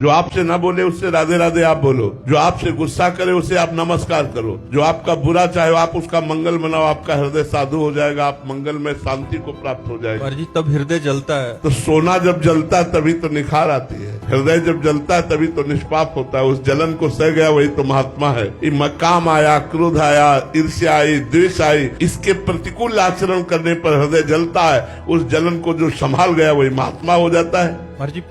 जो आपसे ना बोले उससे राधे राधे आप बोलो, जो आपसे गुस्सा करे उसे आप नमस्कार करो, जो आपका बुरा चाहे आप उसका मंगल मनाओ, आपका हृदय साधु हो जाएगा, आप मंगल में शांति को प्राप्त हो जाएगा। जी तब हृदय जलता है। तो सोना जब जलता है तभी तो निखार आती है, हृदय जब जलता है तभी तो निष्पाप होता है। उस जलन को सह गया वही तो महात्मा है। काम आया, क्रोध आया, ईर्ष्या आई, द्वेष आई, इसके प्रतिकूल आचरण करने पर हृदय जलता है। उस जलन को जो संभाल गया वही महात्मा हो जाता है। जी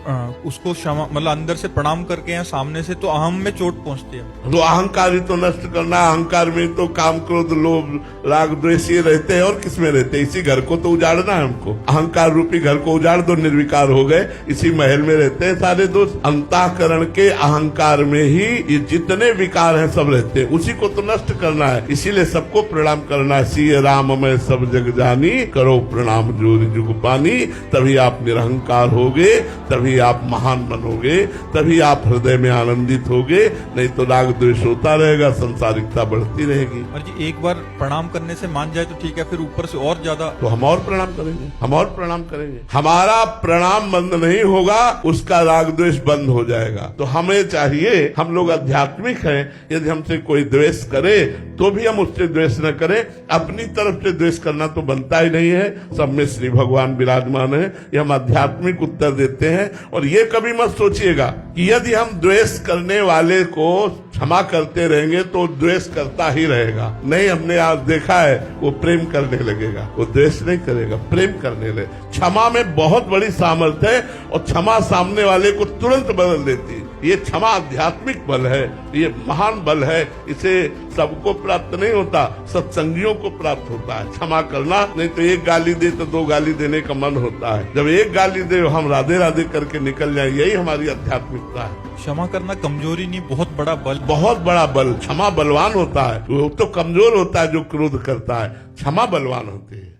उसको क्षमा मतलब अंदर से प्रणाम करके या सामने से तो अहम में चोट पहुंचती है। तो अहंकार ही तो नष्ट करना है। अहंकार में तो काम, क्रोध, लोभ, राग, द्वेष ये रहते हैं और किसमें रहते हैं? इसी घर को तो उजाड़ना है हमको। अहंकार रूपी घर को उजाड़ दो, निर्विकार हो गए, इसी महल में रहते हैं सारे दोस्त। अंतःकरण के अहंकार में ही ये जितने विकार हैं सब रहते हैं, उसी को तो नष्ट करना है। इसीलिए सबको प्रणाम करना है। सिय राम मैं सब जग जानी, करो प्रणाम जोरि जुग पानी। तभी आप निरहंकार होगे, तभी आप महान बनोगे, तभी आप हृदय में आनंदित होगे। नहीं तो राग द्वेष होता रहेगा, संसारिकता बढ़ती रहेगी। और जी एक बार प्रणाम करने से मान जाए तो ठीक है, फिर ऊपर से और ज्यादा तो हम और प्रणाम करेंगे, हम और प्रणाम करेंगे। हमारा प्रणाम बंद नहीं होगा, उसका राग द्वेष बंद हो जाएगा। तो हमें चाहिए, हम लोग आध्यात्मिक हैं, यदि हमसे कोई द्वेष करे तो भी हम उससे द्वेष न करें। अपनी तरफ से द्वेष करना तो बनता ही नहीं है। सब में श्री भगवान विराजमान है, ये हम आध्यात्मिक उत्तर देते हैं। और ये कभी मत सोचिएगा कि यदि हम द्वेष करने वाले को क्षमा करते रहेंगे तो द्वेष करता ही रहेगा। नहीं, हमने आज देखा है वो प्रेम करने लगेगा, वो द्वेष नहीं करेगा, प्रेम करने लगे। क्षमा में बहुत बड़ी सामर्थ्य है और क्षमा सामने वाले को तुरंत बदल देती है। ये क्षमा आध्यात्मिक बल है, ये महान बल है। इसे सबको प्राप्त नहीं होता, सत्संगियों को प्राप्त होता है क्षमा करना। नहीं तो एक गाली दे तो दो गाली देने का मन होता है। जब एक गाली दे हम राधे राधे करके निकल जाए, यही हमारी आध्यात्मिकता है। क्षमा करना कमजोरी नहीं, बहुत बड़ा बल, बहुत बड़ा बल। क्षमा बलवान होता है, वो तो कमजोर होता है जो क्रोध करता है। क्षमा बलवान होती है।